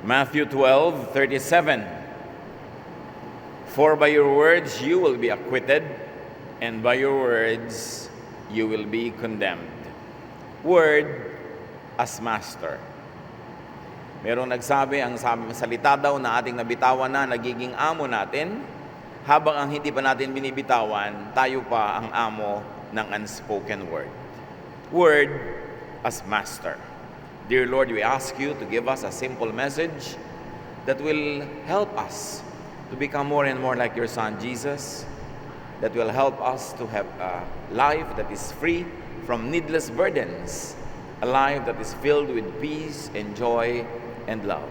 Matthew 12:37. For by your words you will be acquitted, and by your words you will be condemned. Word as master. Merong nagsabi, ang salita daw na ating nabitawan na nagiging amo natin, habang ang hindi pa natin binibitawan, tayo pa ang amo ng unspoken word. Word as master. Dear Lord, we ask you to give us a simple message that will help us to become more and more like your Son, Jesus, that will help us to have a life that is free from needless burdens, a life that is filled with peace and joy and love.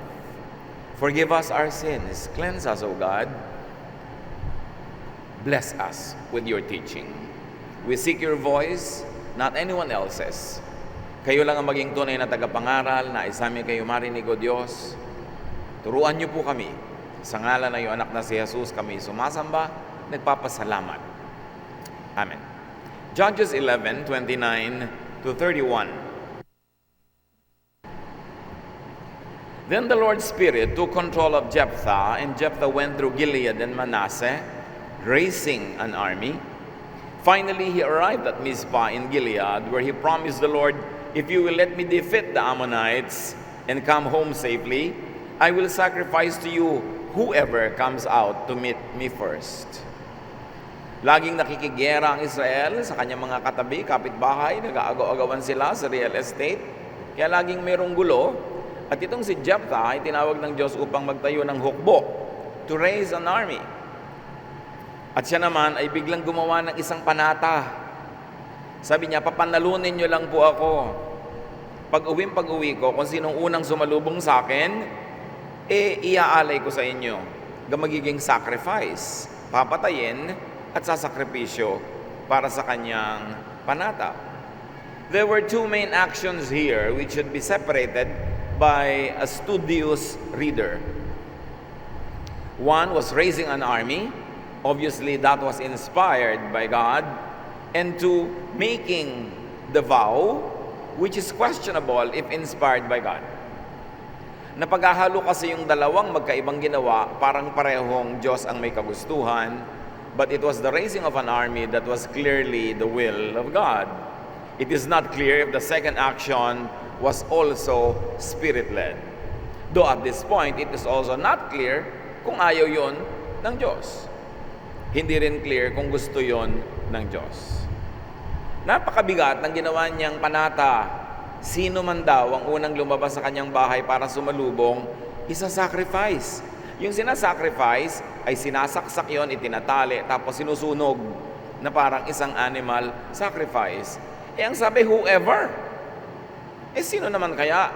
Forgive us our sins. Cleanse us, O God. Bless us with your teaching. We seek your voice, not anyone else's. Kayo lang ang maging tunay na tagapangaral, na isa namin kayo marinig, O Diyos. Turuan niyo po kami. Sa ngalan ng iyong anak na si Jesus, kami sumasamba, nagpapasalamat. Amen. Judges 11:29-31. Then the Lord's Spirit took control of Jephthah, and Jephthah went through Gilead and Manasseh, raising an army. Finally, he arrived at Mizpah in Gilead, where he promised the Lord, "If you will let me defeat the Ammonites and come home safely, I will sacrifice to you whoever comes out to meet me first." Laging nakikigera ang Israel sa kanyang mga katabi, kapitbahay, nag-aagaw-agawan sila sa real estate, kaya laging merong gulo. At itong si Jephthah ay tinawag ng Diyos upang magtayo ng hukbo, to raise an army. At siya naman ay biglang gumawa ng isang panata. Sabi niya, papanalunin niyo lang po ako. Pag-uwi ko, kung sinong unang sumalubong sa akin, iaalay ko sa inyo. Magiging sacrifice, papatayin at sasakripisyo para sa kanyang panata. There were two main actions here which should be separated by a studious reader. One was raising an army. Obviously, that was inspired by God. And two, making the vow, which is questionable if inspired by God. Napaghahalo kasi yung dalawang magkaibang ginawa, parang parehong Diyos ang may kagustuhan, but it was the raising of an army that was clearly the will of God. It is not clear if the second action was also Spirit-led. Though at this point, it is also not clear kung ayaw yon ng Diyos. Hindi rin clear kung gusto yon ng Diyos. Napakabigat ng ginawa niyang panata. Sino man daw ang unang lumabas sa kanyang bahay para sumalubong, isa-sacrifice. Yung sinasacrifice ay sinasaksak yon, itinatali, tapos sinusunog na parang isang animal sacrifice. Ang sabi, whoever. Sino naman kaya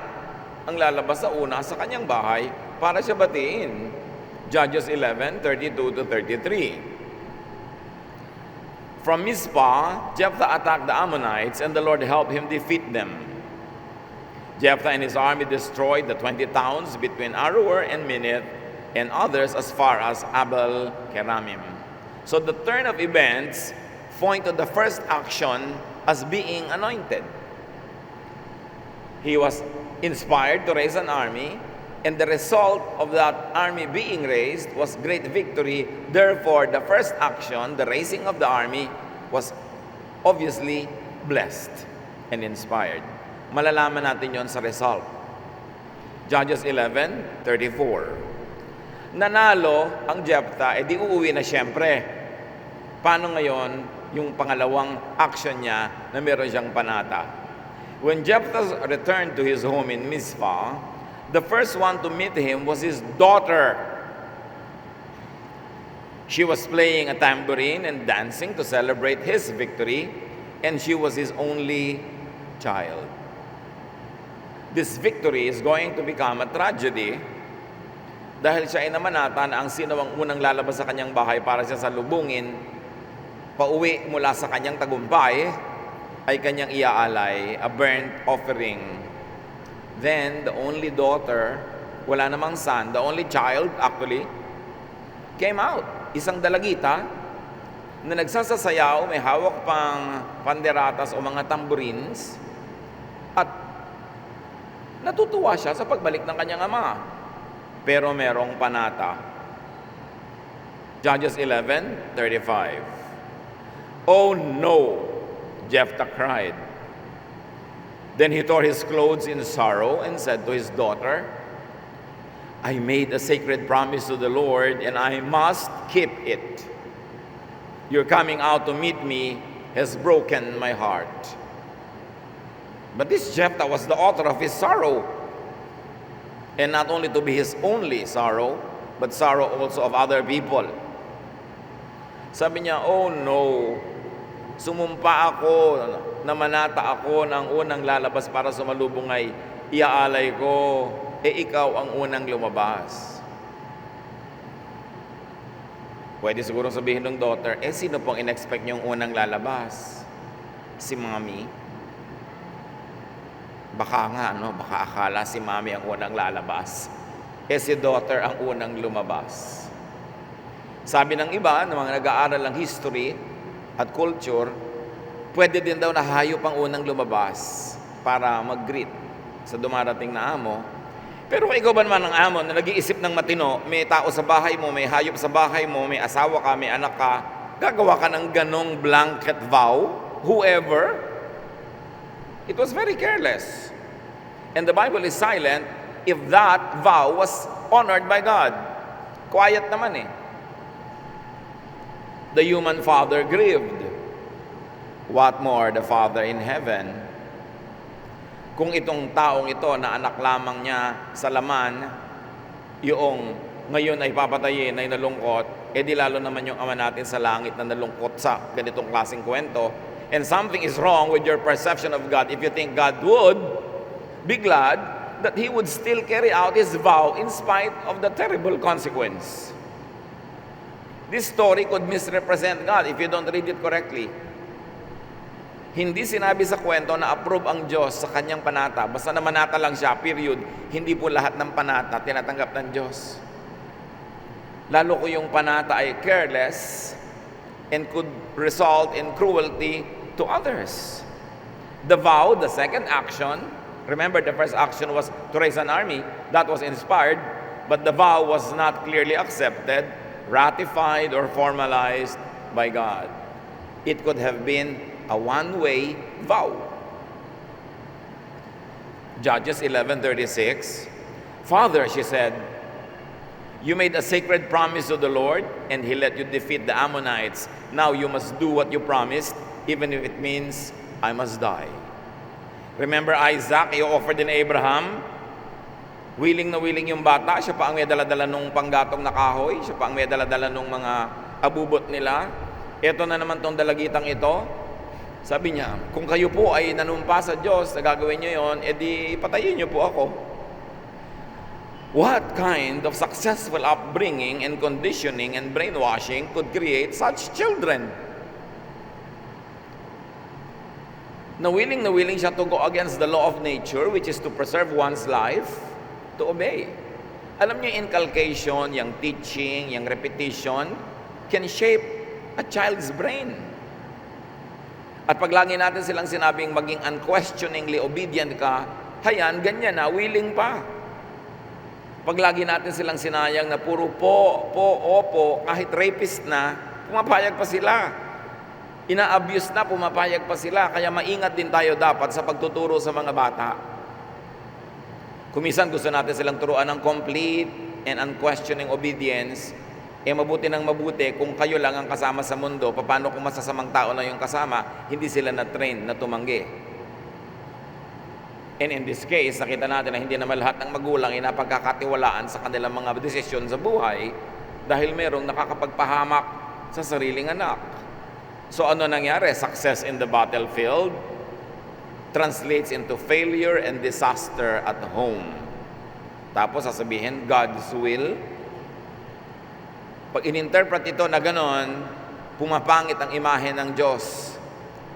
ang lalabas sa una sa kanyang bahay para siya batiin? Judges 11:32-33. From Mizpah, Jephthah attacked the Ammonites, and the Lord helped him defeat them. Jephthah and his army destroyed the 20 towns between Aroer and Minnith, and others as far as Abel Keramim. So the turn of events point to the first action as being anointed. He was inspired to raise an army, and the result of that army being raised was great victory. Therefore, the first action, the raising of the army, was obviously blessed and inspired. Malalaman natin yon sa result. Judges 11:34. Nanalo ang Jephthah, di uuwi na siyempre. Paano ngayon yung pangalawang action niya na meron siyang panata? When Jephthah returned to his home in Mizpah, the first one to meet him was his daughter. She was playing a tambourine and dancing to celebrate his victory, and she was his only child. This victory is going to become a tragedy dahil siya ay namanata na ang sino ang unang lalabas sa kanyang bahay para siya salubungin, pauwi mula sa kanyang tagumpay, ay kanyang iaalay, a burnt offering. Then, the only daughter, wala namang son, the only child actually, came out. Isang dalagita na nagsasasayaw, may hawak pang panderatas o mga tambourines, at natutuwa siya sa pagbalik ng kanyang ama. pero merong panata. Judges 11:35. "Oh no," Jephthah cried. Then he tore his clothes in sorrow and said to his daughter, "I made a sacred promise to the Lord, and I must keep it. Your coming out to meet me has broken my heart." But this Jephthah was the author of his sorrow, and not only to be his only sorrow, but sorrow also of other people. Sabi niya, "Oh no, sumumpa ako, namanata ako ng unang lalabas para sumalubong ay iaalay ko, ikaw ang unang lumabas." Pwede siguro sabihin ng daughter, sino pong in-expect niyong unang lalabas? Si mommy? Baka nga, baka akala si mommy ang unang lalabas. Si daughter ang unang lumabas. Sabi ng iba, ng mga nag-aaral ng history at culture, pwede din daw na hayop ang unang lumabas para mag-greet sa dumarating na amo. Pero kung ikaw ba naman ang amo na nag-iisip ng matino, may tao sa bahay mo, may hayop sa bahay mo, may asawa ka, may anak ka, gagawa ka ng ganong blanket vow, whoever. It was very careless. And the Bible is silent if that vow was honored by God. Quiet naman eh. The human father grieved. What more the Father in heaven? Kung itong taong ito na anak lamang niya sa laman, yung ngayon ay papatayin, ay nalungkot, di lalo naman yung Ama natin sa langit na nalungkot sa ganitong klaseng kwento. And something is wrong with your perception of God if you think God would be glad that He would still carry out His vow in spite of the terrible consequence. This story could misrepresent God if you don't read it correctly. Hindi sinabi sa kwento na approve ang Diyos sa kanyang panata. Basta na manata lang siya, period. Hindi po lahat ng panata tinatanggap ng Diyos. Lalo ko yung panata ay careless and could result in cruelty to others. The vow, the second action, remember the first action was to raise an army. That was inspired, but the vow was not clearly accepted, ratified, or formalized by God. It could have been a one-way vow. Judges 11:36. "Father," she said, "you made a sacred promise to the Lord, and He let you defeat the Ammonites. Now you must do what you promised, even if it means I must die." Remember Isaac, i-offer din Abraham. Willing na willing yung bata. Siya pa ang may dala-dala nung panggatong na kahoy. Siya pa ang may dala-dala nung mga abubot nila. Ito na naman tong dalagitang ito. Sabi niya, kung kayo po ay nanumpa sa Diyos na gagawin niyo yon, edi patayin niyo po ako. What kind of successful upbringing and conditioning and brainwashing could create such children? Na willing siya to go against the law of nature, which is to preserve one's life, to obey. Alam niyo, inculcation, yung teaching, yung repetition, can shape a child's brain. At pag lagi natin silang sinabing maging unquestioningly obedient ka, hayan, ganyan na, willing pa. Pag lagi natin silang sinayang na puro po, opo, kahit rapist na, pumapayag pa sila. Ina-abuse na, pumapayag pa sila. Kaya maingat din tayo dapat sa pagtuturo sa mga bata. Kumisan gusto natin silang turuan ng complete and unquestioning obedience. Mabuti ng mabuti, kung kayo lang ang kasama sa mundo, paano kung masasamang tao na yung kasama, hindi sila na-train na tumanggi. And in this case, nakita natin na hindi naman lahat ng magulang ay napagkakatiwalaan sa kanilang mga desisyon sa buhay dahil merong nakakapagpahamak sa sariling anak. So ano nangyari? Success in the battlefield translates into failure and disaster at home. Tapos sasabihin, God's will. Pag in-interpret ito na ganon, pumapangit ang imahe ng Diyos.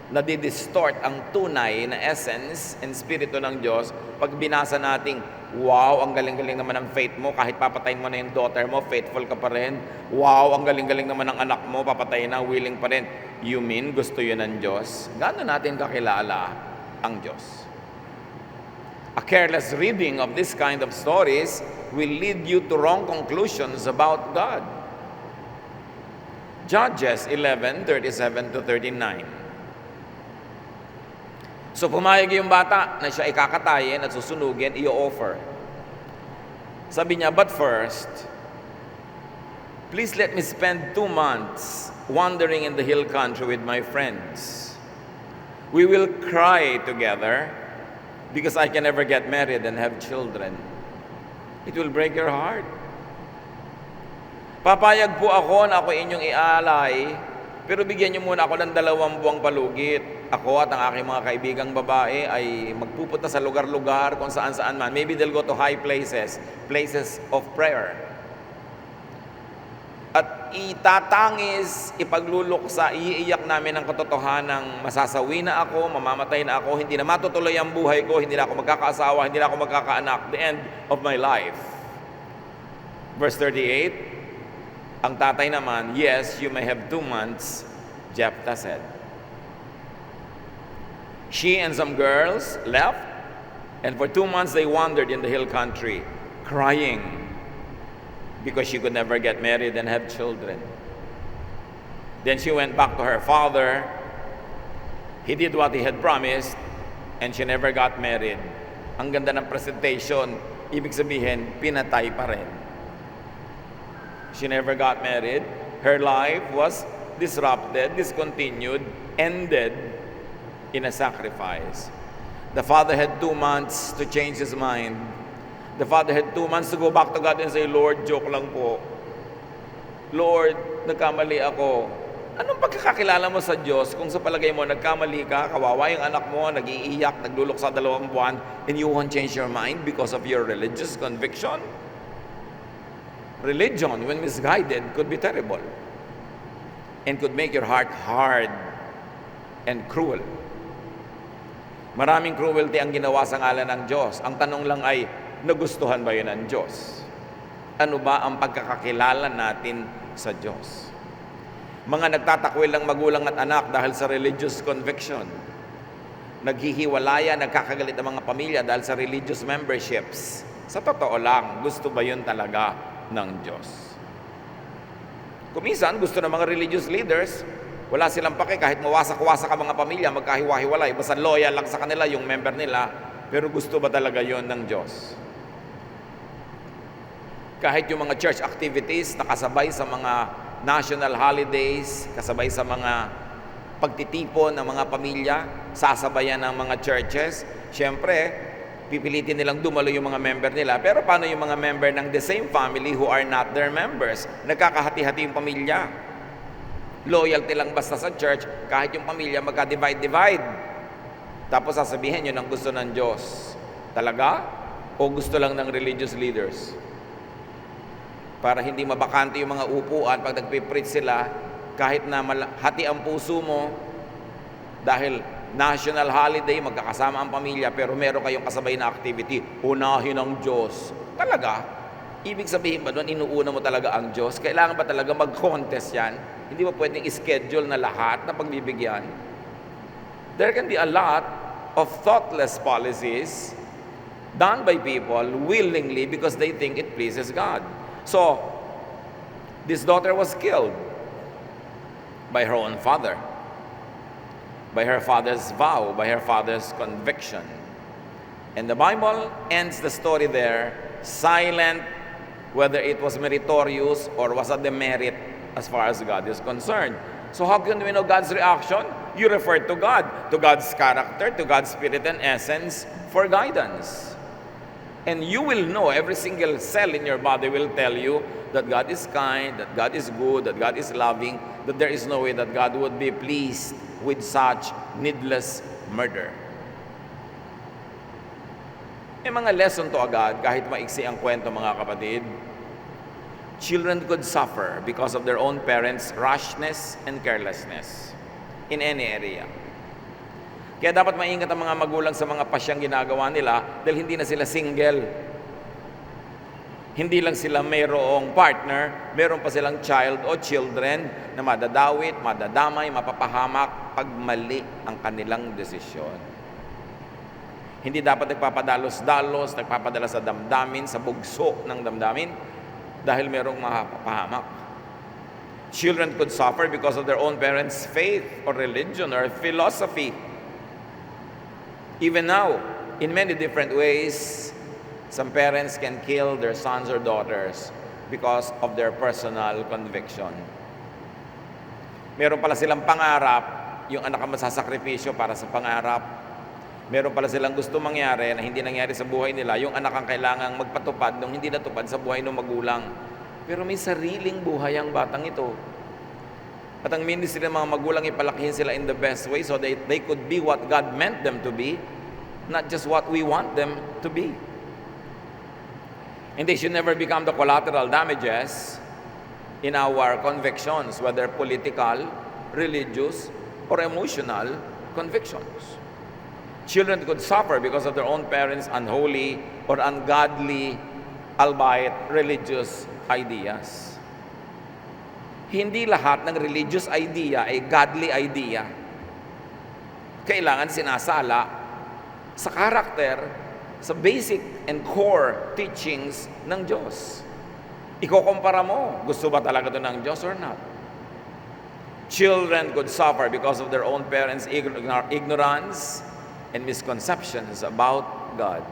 Nadidistort ang tunay na essence and spirito ng Diyos. Pag binasa nating, wow, ang galing-galing naman ng faith mo, kahit papatayin mo na yung daughter mo, faithful ka pa rin. Wow, ang galing-galing naman ng anak mo, papatayin na, willing pa rin. You mean, gusto yun ng Diyos? Gaano natin kakilala ang Diyos? A careless reading of this kind of stories will lead you to wrong conclusions about God. Judges 11:37 to 39. So pumayag yung bata na siya ikakatayin at susunugin, i-offer. Sabi niya, but first, please let me spend 2 months wandering in the hill country with my friends. We will cry together because I can never get married and have children. It will break your heart. Papayag po ako na ako inyong ialay, pero bigyan niyo muna ako ng 2 buwang palugit. Ako at ang aking mga kaibigang babae ay magpupunta sa lugar-lugar kung saan-saan man. Maybe they'll go to high places, places of prayer. At itatangis, ipagluluksa, iiyak namin ang katotohanang masasawi na ako, mamamatay na ako, hindi na matutuloy ang buhay ko, hindi na ako magkakaasawa, hindi na ako magkakaanak, the end of my life. Verse 38, ang tatay naman, yes, you may have 2 months, Jephthah said. She and some girls left, and for 2 months they wandered in the hill country, crying because she could never get married and have children. Then she went back to her father. He did what he had promised, and she never got married. Ang ganda ng presentation, ibig sabihin, pinatay pa rin. She never got married. Her life was disrupted, discontinued, ended in a sacrifice. The father had 2 months to change his mind. The father had 2 months to go back to God and say, Lord, joke lang po. Lord, nagkamali ako. Anong pagkakakilala mo sa Diyos kung sa palagay mo nagkamali ka, kawawa yung anak mo, nag-iiyak, nagluluksa 2 buwan, and you won't change your mind because of your religious conviction? Religion, when misguided, could be terrible and could make your heart hard and cruel. Maraming cruelty ang ginawa sa ngalan ng Diyos. Ang tanong lang ay, nagustuhan ba yun ng Diyos? Ano ba ang pagkakakilala natin sa Diyos? Mga nagtatakwil ng magulang at anak dahil sa religious conviction. Naghihiwalaya, nagkakagalit ang mga pamilya dahil sa religious memberships. Sa totoo lang, gusto ba yun talaga ng Diyos? Kuminsan, gusto ng mga religious leaders, wala silang pake kahit mawasak-wasak ang mga pamilya, magkahiwa-hiwalay, basta loyal lang sa kanila yung member nila, pero gusto ba talaga yon ng Diyos? Kahit yung mga church activities, nakasabay sa mga national holidays, kasabay sa mga pagtitipon ng mga pamilya, sasabayan ng mga churches, syempre, pipilitin nilang dumalo yung mga member nila. Pero paano yung mga member ng the same family who are not their members? Nagkakahati-hati yung pamilya. Loyalty lang basta sa church, kahit yung pamilya magka-divide. Tapos sasabihin yun ang gusto ng Diyos. Talaga? O gusto lang ng religious leaders? Para hindi mabakante yung mga upuan pag nagpipreach sila, kahit na hati ang puso mo, dahil national holiday, magkakasama ang pamilya, pero meron kayong kasabay na activity, unahin ang Diyos. Talaga? Ibig sabihin ba doon, inuuna mo talaga ang Diyos? Kailangan ba talaga mag-contest yan? Hindi ba pwedeng schedule na lahat na pagbibigyan? There can be a lot of thoughtless policies done by people willingly because they think it pleases God. So, this daughter was killed by her own father, by her father's vow, by her father's conviction. And the Bible ends the story there, silent whether it was meritorious or was a demerit as far as God is concerned. So how can we know God's reaction? You refer to God, to God's character, to God's spirit and essence for guidance. And you will know, every single cell in your body will tell you that God is kind, that God is good, that God is loving, that there is no way that God would be pleased with such needless murder. May mga lesson to agad, kahit maiksi ang kwento mga kapatid. Children could suffer because of their own parents' rashness and carelessness in any area. Kaya dapat maingat ang mga magulang sa mga pasyang ginagawa nila dahil hindi na sila single. Hindi lang sila mayroong partner, meron pa silang child o children na madadawit, madadamay, mapapahamak pag mali ang kanilang desisyon. Hindi dapat nagpapadalos-dalos, nagpapadala sa damdamin, sa bugso ng damdamin, dahil merong mapapahamak. Children could suffer because of their own parents' faith or religion or philosophy. Even now, in many different ways, some parents can kill their sons or daughters because of their personal conviction. Meron pala silang pangarap, yung anak ang masasakripisyo para sa pangarap. Meron pala silang gusto mangyari na hindi nangyari sa buhay nila, yung anak ang kailangang magpatupad nung hindi natupad sa buhay ng magulang. Pero may sariling buhay ang batang ito. At ang ministry ng mga magulang, ipalakihin sila in the best way so that they could be what God meant them to be, not just what we want them to be. And they should never become the collateral damages in our convictions, whether political, religious, or emotional convictions. Children could suffer because of their own parents' unholy or ungodly, albeit religious ideas. Hindi lahat ng religious idea ay godly idea. Kailangan sinasala sa karakter, sa basic and core teachings ng Diyos. Ikukumpara mo, gusto ba talaga ito ng Diyos or not? Children could suffer because of their own parents' ignorance and misconceptions about God.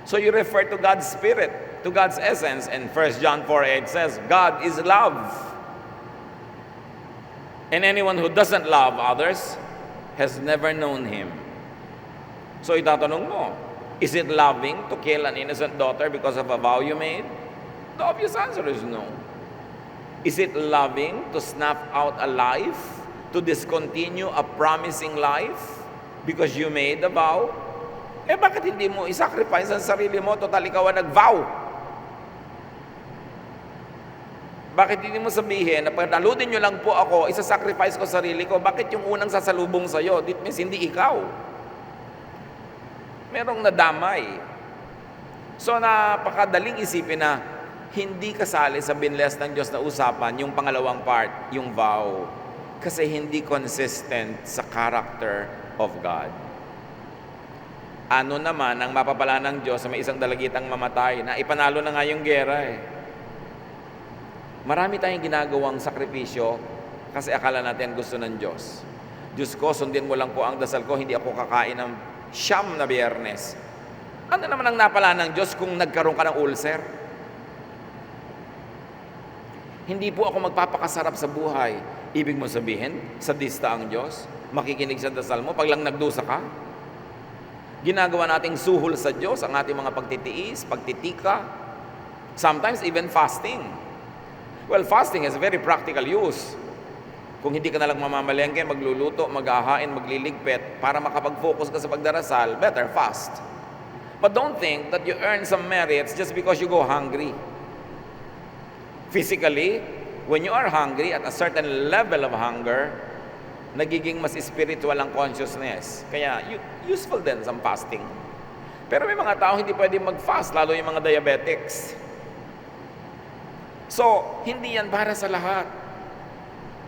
So you refer to God's Spirit, to God's essence, and 1 John 4:8 says, God is love. And anyone who doesn't love others has never known Him. So itatanong mo, is it loving to kill an innocent daughter because of a vow you made? The obvious answer is no. Is it loving to snuff out a life, to discontinue a promising life because you made a vow? Bakit hindi mo isacrifice ang sarili mo total ikaw ang nag-vow? Bakit hindi mo sabihin na pagdaludin nyo lang po ako, isasacrifice ko sarili ko, bakit yung unang sasalubong sa'yo? It means hindi ikaw. Merong nadamay. So napakadaling isipin na hindi kasali sa binless ng Diyos na usapan yung pangalawang part, yung vow. Kasi hindi consistent sa character of God. Ano naman ang mapapala ng Diyos sa may isang dalagitang mamatay na ipanalo na nga yung gera eh. Marami tayong ginagawang sakripisyo kasi akala natin gusto ng Diyos. Diyos ko, sundin mo lang po ang dasal ko, hindi ako kakain ng siyam na Biyernes. Ano naman ang napala ng Diyos kung nagkaroon ka ng ulcer? Hindi po ako magpapakasarap sa buhay. Ibig mo sabihin, sadista ang Diyos? Makikinig sa dasal mo pag lang nagdusa ka? Ginagawa nating suhol sa Diyos ang ating mga pagtitiis, pagtitika, sometimes even fasting. Well, fasting has a very practical use. Kung hindi ka nalang mamamalengke, magluluto, maghahain, magliligpit, para makapag-focus ka sa pagdarasal, better fast. But don't think that you earn some merits just because you go hungry. Physically, when you are hungry, at a certain level of hunger, nagiging mas spiritual ang consciousness. Kaya, useful din some fasting. Pero may mga tao hindi pwede mag-fast, lalo yung mga diabetics. So, hindi yan para sa lahat.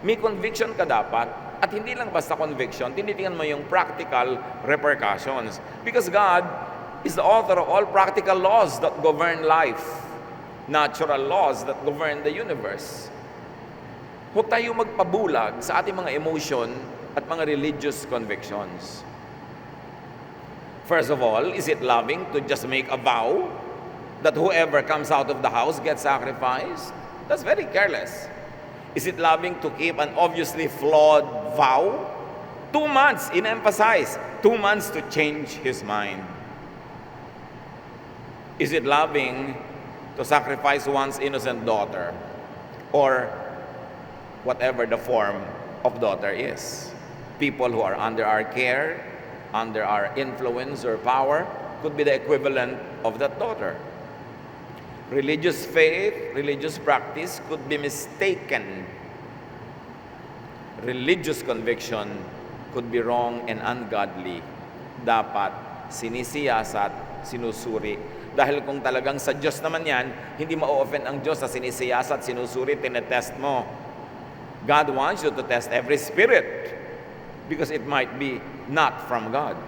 May conviction ka dapat, at hindi lang basta conviction, tinitingnan mo yung practical repercussions. Because God is the author of all practical laws that govern life. Natural laws that govern the universe. Huwag tayo magpabulag sa ating mga emotion at mga religious convictions. First of all, is it loving to just make a vow that whoever comes out of the house gets sacrificed? That's very careless. Is it loving to keep an obviously flawed vow? 2 months, in-emphasize, 2 months to change his mind. Is it loving to sacrifice one's innocent daughter or whatever the form of daughter is? People who are under our care, under our influence or power, could be the equivalent of that daughter. Religious faith, religious practice could be mistaken. Religious conviction could be wrong and ungodly. Dapat sinisiyasat, sinusuri. Dahil kung talagang sa Diyos naman yan, hindi ma-offend ang Diyos sa sinisiyasat, sinusuri, tinetest mo. God wants you to test every spirit because it might be not from God.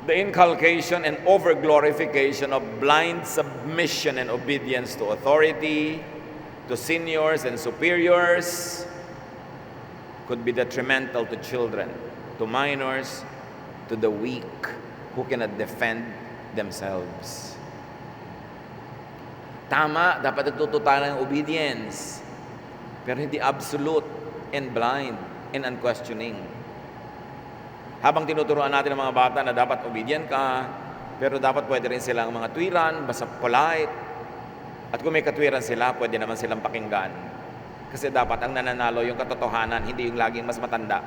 The inculcation and over-glorification of blind submission and obedience to authority, to seniors and superiors, could be detrimental to children, to minors, to the weak who cannot defend themselves. Tama, dapat nagtututunan ng obedience, pero hindi absolute and blind and unquestioning. Habang tinuturuan natin ang mga bata na dapat obedient ka, pero dapat pwede rin silang mga tuwiran, basta polite. At kung may katwiran sila, pwede naman silang pakinggan. Kasi dapat ang nananalo yung katotohanan, hindi yung laging mas matanda.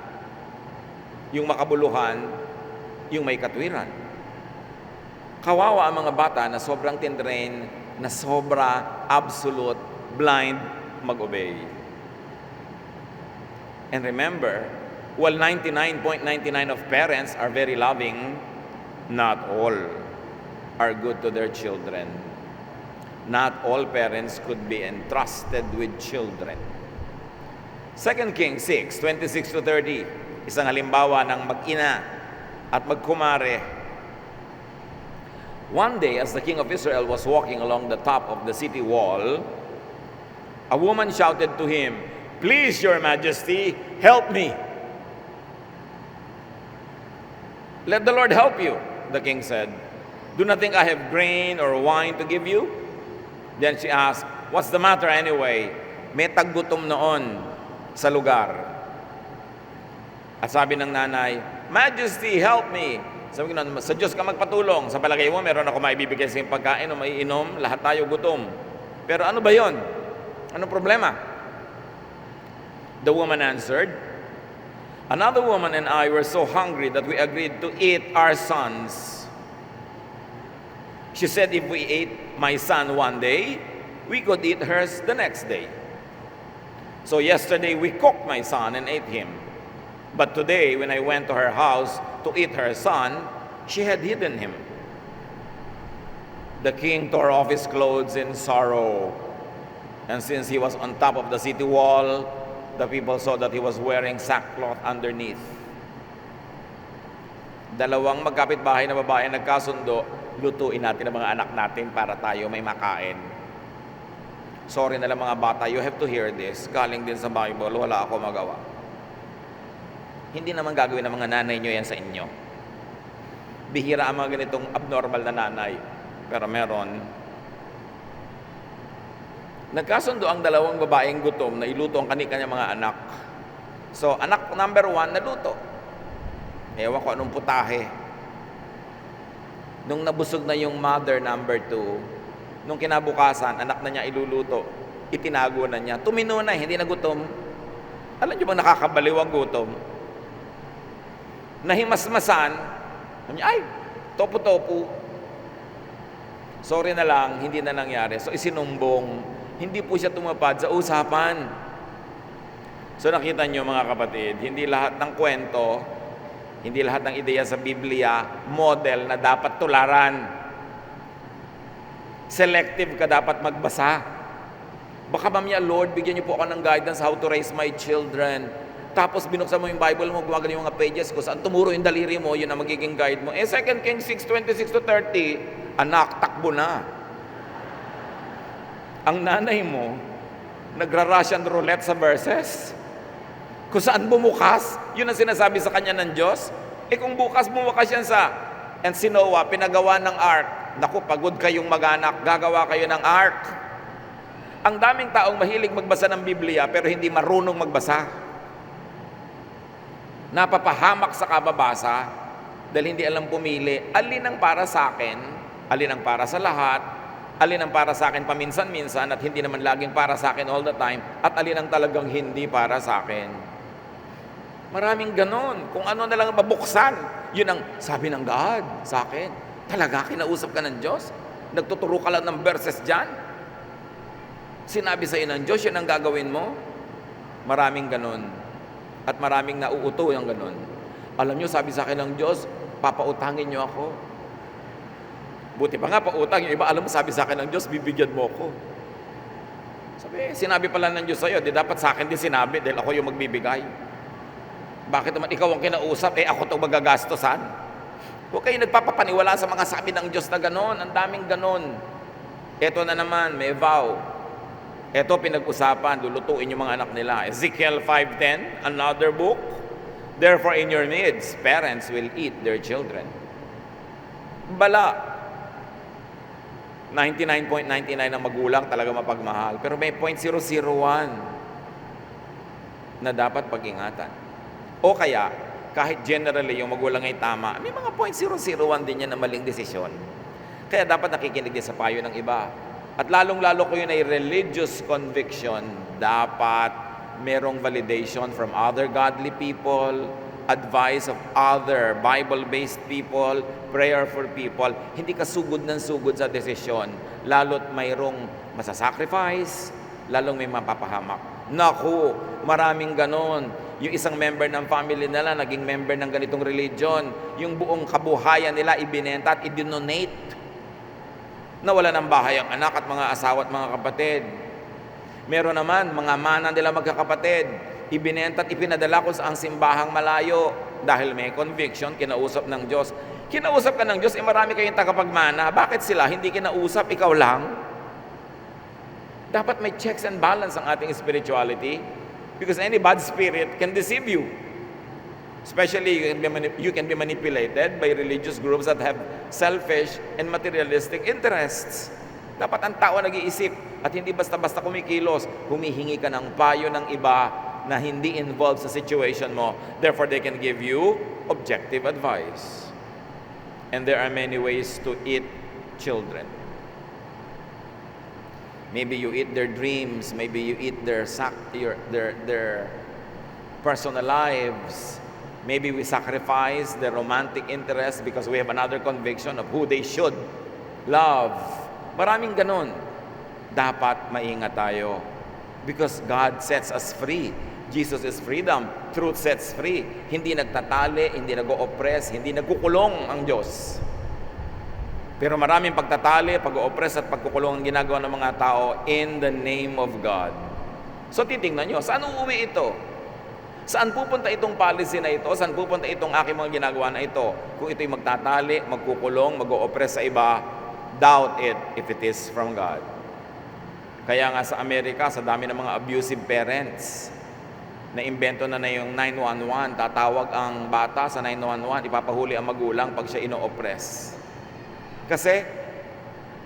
Yung makabuluhan, yung may katwiran. Kawawa ang mga bata na sobrang tinrain, na sobra, absolute, blind, mag-obey. And remember, while 99.99 of parents are very loving, not all are good to their children. Not all parents could be entrusted with children. 2 Kings 6, 26-30, isang halimbawa ng mag-ina at magkumare. One day, as the king of Israel was walking along the top of the city wall, a woman shouted to him, "Please, your majesty, help me." "Let the Lord help you," the king said. "Do not think I have grain or wine to give you?" Then she asked, "What's the matter anyway?" May taggutom noon sa lugar. At sabi ng nanay, "Majesty, help me." Sabi ko, sa Diyos ka magpatulong. Sa palagay mo, meron ako maibibigay sa iyong pagkain o maiinom, lahat tayo gutom. Pero ano ba yon? Anong problema? The woman answered, "Another woman and I were so hungry that we agreed to eat our sons. She said if we ate my son one day, we could eat hers the next day. So yesterday we cooked my son and ate him. But today when I went to her house to eat her son, she had hidden him." The king tore off his clothes in sorrow. And since he was on top of the city wall, the people saw that he was wearing sackcloth underneath. Dalawang magkapitbahay na babae nagkasundo, lutuin natin ang mga anak natin para tayo may makain. Sorry na lang mga bata, you have to hear this. Galing din sa Bible, wala ako magawa. Hindi naman gagawin ng mga nanay nyo yan sa inyo. Bihira ang mga ganitong abnormal na nanay. Pero meron. Nagkasundo ang dalawang babaeng gutom na iluto ang kanilang mga anak. So, anak number 1, naluto. Ewan ko anong putahe. Nung nabusog na yung mother number 2, nung kinabukasan, anak na niya iluluto, itinago na niya. Tumino na, hindi na gutom. Alam niyo bang nakakabaliw ang gutom? Nahimasmasan, ay, topo-topo. Sorry na lang, hindi na nangyari. So, isinumbong. Hindi po siya tumapad sa usapan. So, nakita niyo mga kapatid, hindi lahat ng kwento, hindi lahat ng ideya sa Biblia, model na dapat tularan. Selective ka dapat magbasa. Baka mamaya, Lord, bigyan niyo po ako ng guidance how to raise my children. Tapos binuksan mo yung Bible mo, gumagano yung mga pages ko, saan tumuro yung daliri mo, yun ang magiging guide mo. 2 Kings 6, 26-30, anak, takbo na. Ang nanay mo, nagra-Russian roulette sa verses. Kung saan bumukas, yun ang sinasabi sa kanya ng Diyos. Kung bukas bumukas yan sa, and si Noah, pinagawa ng ark. Naku, pagod kayong mag-anak, gagawa kayo ng ark. Ang daming taong mahilig magbasa ng Biblia, pero hindi marunong magbasa. Napapahamak sa kababasa dahil hindi alam pumili alin ang para sa akin, alin ang para sa lahat, alin ang para sa akin paminsan-minsan at hindi naman laging para sa akin all the time, at alin ang talagang hindi para sa akin. Maraming ganon. Kung ano na lang mabuksan, yun ang sabi ng God sa akin. Talaga kinausap ka ng Diyos? Nagtuturo ka lang ng verses dyan? Sinabi sa'yo ng Diyos, yun ang gagawin mo? Maraming ganon. At maraming nauuto yung ganun. Alam nyo, sabi sa akin ng Diyos, papautangin nyo ako. Buti pa nga, pautang. Yung iba, alam mo, sabi sa akin ng Diyos, bibigyan mo ako. Sabi, sinabi pala ng Diyos sa'yo, di dapat sa akin din sinabi dahil ako yung magbibigay. Bakit naman ikaw ang kinausap, ako itong magagastosan? Huwag kayo nagpapapaniwala sa mga sabi ng Diyos na ganon, ang daming ganon. Ito na naman, may vow. Ito pinag-usapan, lulutuin yung mga anak nila. Ezekiel 5:10, another book. Therefore in your midst, parents will eat their children. Bala. 99.99 ng magulang talaga mapagmahal. Pero may 0.001 na dapat pag-ingatan. O kaya, kahit generally yung magulang ay tama, may mga 0.001 din yan na maling desisyon. Kaya dapat nakikinig din sa payo ng iba. At lalong-lalo ko yun ay religious conviction, dapat merong validation from other godly people, advice of other Bible-based people, prayerful people. Hindi ka sugod ng sugod sa desisyon, lalo't mayroong masasacrifice, lalong may mapapahamak. Naku, maraming ganon. Yung isang member ng family nila, naging member ng ganitong religion. Yung buong kabuhayan nila, ibinenta at idinonate. Nawala ng bahay ang anak at mga asawa at mga kapatid. Meron naman, mga mana nila magkakapatid, ibinenta at ipinadala ko sa ang simbahang malayo dahil may conviction, kinausap ng Diyos. Kinausap ka ng Diyos, marami kayong tagapagmana. Bakit sila hindi kinausap, ikaw lang? Dapat may checks and balance ang ating spirituality because any bad spirit can deceive you. Especially, you can be manipulated by religious groups that have selfish and materialistic interests. Dapat ang tao nag-iisip at hindi basta-basta kumikilos, humihingi ka ng payo ng iba na hindi involved sa situation mo. Therefore, they can give you objective advice. And there are many ways to eat children. Maybe you eat their dreams, maybe you eat their personal lives. Maybe we sacrifice their romantic interest because we have another conviction of who they should love. Maraming ganon. Dapat maingat tayo because God sets us free. Jesus is freedom. Truth sets free. Hindi nagtatali, hindi nag-o-oppress, hindi nagkukulong ang Diyos. Pero maraming pagtatali, pag-o-oppress at pagkukulong ang ginagawa ng mga tao in the name of God. So titingnan nyo, saan uuwi ito? Saan pupunta itong policy na ito? Saan pupunta itong aking mga ginagawa na ito? Kung ito'y magtatali, magkukulong, mag-o-oppress sa iba, doubt it if it is from God. Kaya nga sa Amerika, sa dami ng mga abusive parents, na-imbento na yung 911, tatawag ang bata sa 911, ipapahuli ang magulang pag siya ino-oppress. Kasi,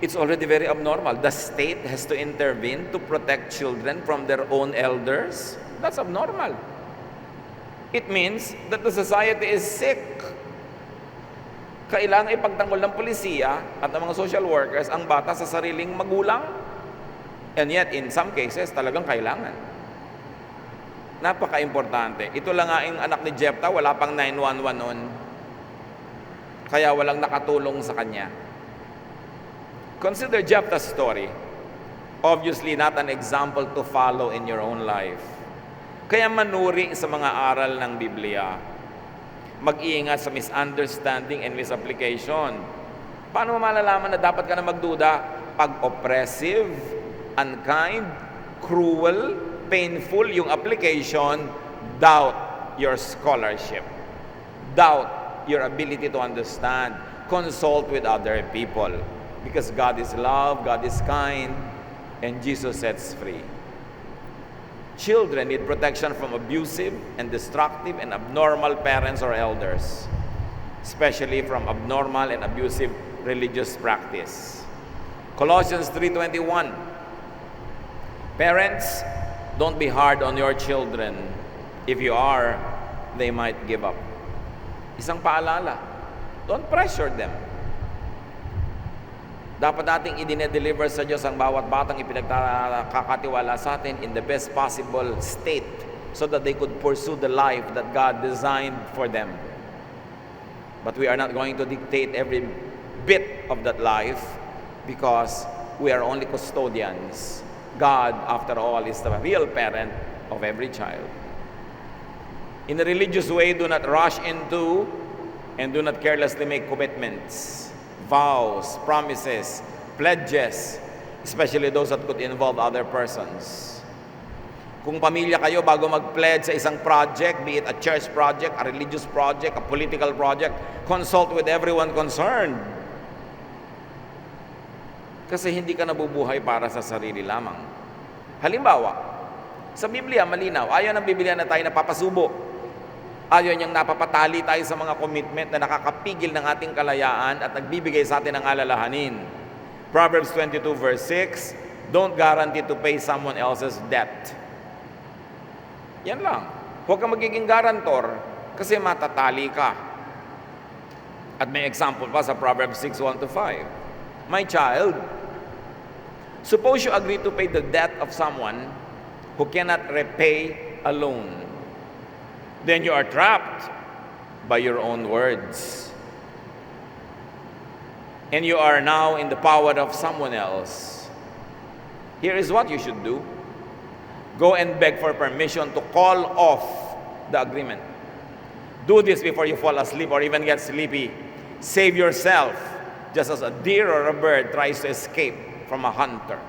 it's already very abnormal. The state has to intervene to protect children from their own elders. That's abnormal. It means that the society is sick. Kailangan ipagtanggol ng polisiya at ng mga social workers ang bata sa sariling magulang. And yet, in some cases, talagang kailangan. Napaka-importante. Ito lang nga yung anak ni Jephthah, wala pang 911 noon. Kaya walang nakatulong sa kanya. Consider Jephthah's story. Obviously, not an example to follow in your own life. Kaya manuri sa mga aral ng Biblia. Mag-iingat sa misunderstanding and misapplication. Paano mo malalaman na dapat ka na magduda? Pag oppressive, unkind, cruel, painful yung application, doubt your scholarship. Doubt your ability to understand. Consult with other people. Because God is love, God is kind, and Jesus sets free. Children need protection from abusive and destructive and abnormal parents or elders, especially from abnormal and abusive religious practice. Colossians 3:21. Parents, don't be hard on your children. If you are, they might give up. Isang paalala, don't pressure them. Dapat nating idine-deliver sa Diyos ang bawat batang ipinagkakatiwala sa atin in the best possible state so that they could pursue the life that God designed for them. But we are not going to dictate every bit of that life because we are only custodians. God, after all, is the real parent of every child. In a religious way, do not rush into and do not carelessly make commitments, vows, promises, pledges, especially those that could involve other persons. Kung pamilya kayo, bago mag-pledge sa isang project, be it a church project, a religious project, a political project, consult with everyone concerned. Kasi hindi ka nabubuhay para sa sarili lamang. Halimbawa, sa Biblia, malinaw, ayaw ng Biblia na tayo napapasubo. Ayaw niyang napapatali tayo sa mga commitment na nakakapigil ng ating kalayaan at nagbibigay sa atin ng alalahanin. Proverbs 22 verse 6, don't guarantee to pay someone else's debt. Yan lang. Huwag kang magiging garantor kasi matatali ka. At may example pa sa Proverbs 6, 1-5. My child, suppose you agree to pay the debt of someone who cannot repay a loan. Then you are trapped by your own words. And you are now in the power of someone else. Here is what you should do. Go and beg for permission to call off the agreement. Do this before you fall asleep or even get sleepy. Save yourself, just as a deer or a bird tries to escape from a hunter.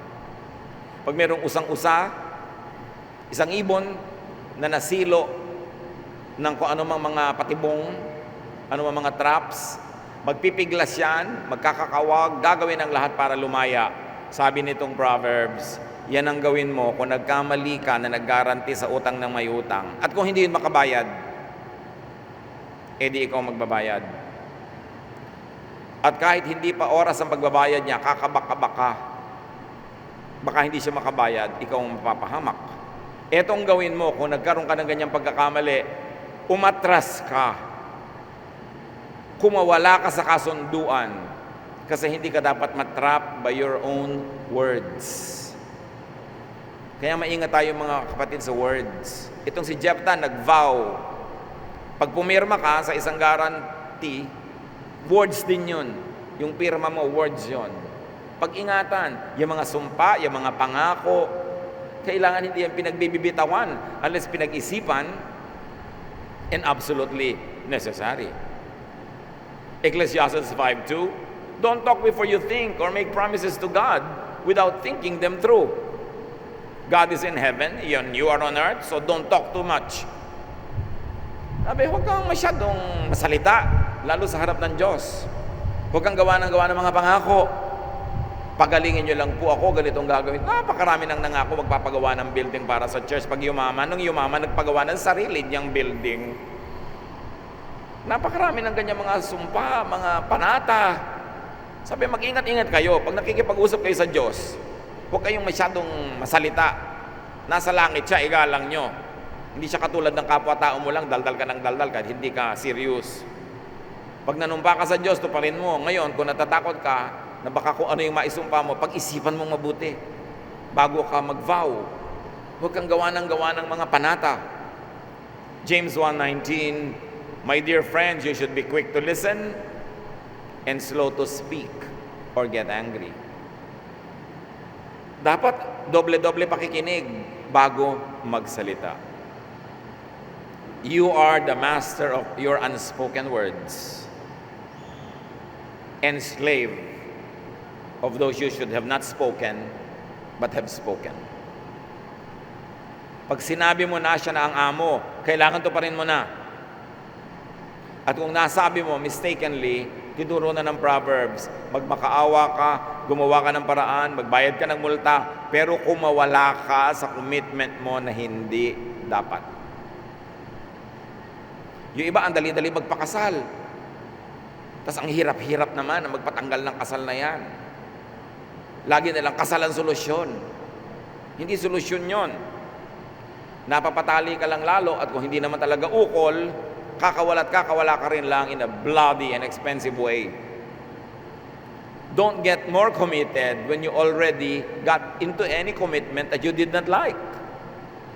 Pag mayroong usang-usa, isang ibon na nasilo ng kung anumang mga patibong, anumang mga traps, magpipiglas yan, magkakakawag, gagawin ang lahat para lumaya. Sabi nitong Proverbs, yan ang gawin mo kung nagkamali ka na nag-guarantee sa utang ng may utang. At kung hindi yun makabayad, edi ikaw magbabayad. At kahit hindi pa oras ang pagbabayad niya, kakabaka-baka ka. Baka hindi siya makabayad, ikaw ang mapapahamak. Etong gawin mo kung nagkaroon ka ng ganyang pagkakamali, umatras ka. Kumawala ka sa kasunduan kasi hindi ka dapat matrap by your own words. Kaya maingat tayo mga kapatid sa words. Itong si Jephthah nag-vow. Pag pumirma ka sa isang guarantee, words din yun. Yung pirma mo, words yun. Pag-ingatan, yung mga sumpa, yung mga pangako, kailangan hindi yan pinagbibitawan unless pinag-isipan and absolutely necessary. Ecclesiastes 5:2, don't talk before you think or make promises to God without thinking them through. God is in heaven, you are on earth, so don't talk too much. Sabi, huwag kang masyadong masalita, lalo sa harap ng Diyos. Huwag kang gawa ng mga pangako. Pagalingin nyo lang po ako, ganitong gagawin. Napakarami nang nangako magpapagawa ng building para sa church. Pag yumaman, nung yumaman, nagpagawa ng sarili niyang building. Napakarami ng ganyan mga sumpa, mga panata. Sabi, mag-ingat-ingat kayo. Pag nakikipag-usap kayo sa Diyos, huwag kayong masyadong masalita. Nasa langit siya, igalang nyo. Hindi siya katulad ng kapwa-tao mo lang, daldal ka ng daldal kahit hindi ka serious. Pag nanumpa ka sa Diyos, tuparin mo. Ngayon, kung natatakot ka, na baka kung ano yung maisumpa mo, pag-isipan mong mabuti bago ka mag-vow. Huwag kang gawa ng mga panata. James 1:19, my dear friends, you should be quick to listen and slow to speak or get angry. Dapat doble-doble pakikinig bago magsalita. You are the master of your unspoken words and slave of those you should have not spoken but have spoken. Pag sinabi mo na siya na ang amo, kailangan tuparin mo na. At kung nasabi mo mistakenly, tinuro na ng Proverbs, magmakaawa ka, gumawa ka ng paraan, magbayad ka ng multa, pero kung mawala ka sa commitment mo na hindi dapat. Yung iba, ang dali-dali magpakasal. Tapos ang hirap-hirap naman na magpatanggal ng kasal na yan. Lagi nilang kasal ang solusyon. Hindi solusyon yon. Napapatali ka lang lalo at kung hindi naman talaga ukol, kakawala ka rin lang in a bloody and expensive way. Don't get more committed when you already got into any commitment that you did not like.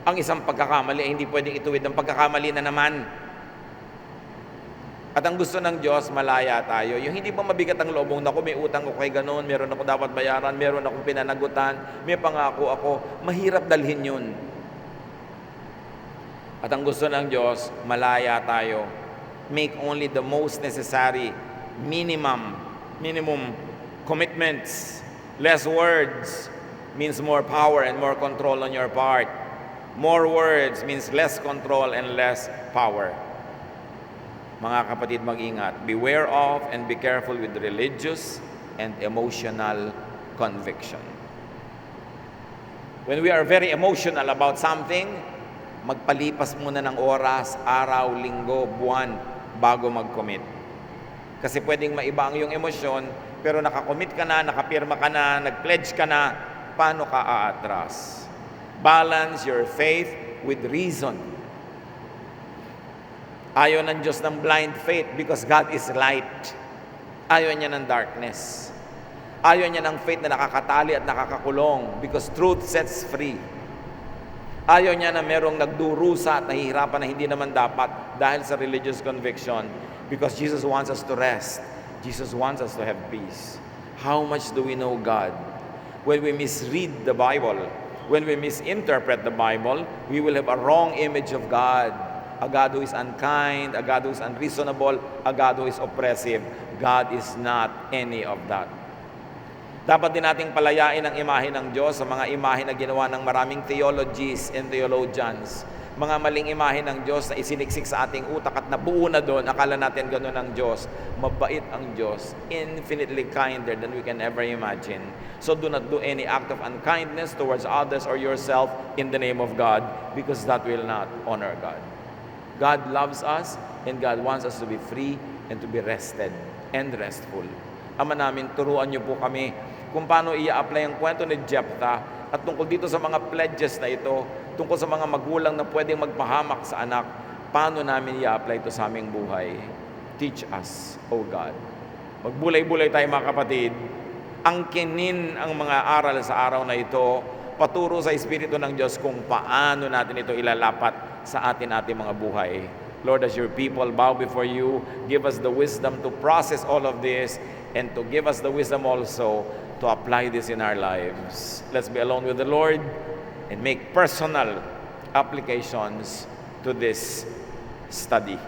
Ang isang pagkakamali ay hindi pwedeng ituwid ng pagkakamali na naman. At ang gusto ng Diyos, malaya tayo. Yung hindi pa mabigat ang loob na ako, may utang ko kay ganun, meron ako dapat bayaran, meron akong pinanagutan, may pangako ako, mahirap dalhin yun. At ang gusto ng Diyos, malaya tayo. Make only the most necessary, minimum commitments. Less words means more power and more control on your part. More words means less control and less power. Mga kapatid, mag-ingat. Beware of and be careful with religious and emotional conviction. When we are very emotional about something, magpalipas muna ng oras, araw, linggo, buwan, bago mag-commit. Kasi pwedeng maiba ang iyong emosyon, pero nakakommit ka na, nakapirma ka na, nag-pledge ka na, paano ka aatras? Balance your faith with reason. Ayaw ng Diyos ng blind faith because God is light. Ayaw niya ng darkness. Ayaw niya ng faith na nakakatali at nakakakulong because truth sets free. Ayaw niya na merong nagdurusa at nahihirapan na hindi naman dapat dahil sa religious conviction because Jesus wants us to rest. Jesus wants us to have peace. How much do we know God? When we misread the Bible, when we misinterpret the Bible, we will have a wrong image of God. A God who is unkind, a God who is unreasonable, a God who is oppressive. God is not any of that. Dapat din nating palayain ang imahe ng Diyos sa mga imahe na ginawa ng maraming theologies and theologians. Mga maling imahe ng Diyos na isiniksik sa ating utak at nabuo na doon. Akala natin gano'n ang Diyos. Mabait ang Diyos. Infinitely kinder than we can ever imagine. So do not do any act of unkindness towards others or yourself in the name of God because that will not honor God. God loves us and God wants us to be free and to be rested and restful. Ama namin, turuan niyo po kami kung paano i-apply ang kwento ni Jephthah at tungkol dito sa mga pledges na ito, tungkol sa mga magulang na pwedeng magpahamak sa anak, paano namin i-apply ito sa aming buhay. Teach us, O God. Magbulay-bulay tayo mga kapatid. Angkinin ang mga aral sa araw na ito, paturo sa Espiritu ng Diyos kung paano natin ito ilalapat sa ating mga buhay. Lord, as your people bow before you, give us the wisdom to process all of this and to give us the wisdom also to apply this in our lives. Let's be alone with the Lord and make personal applications to this study.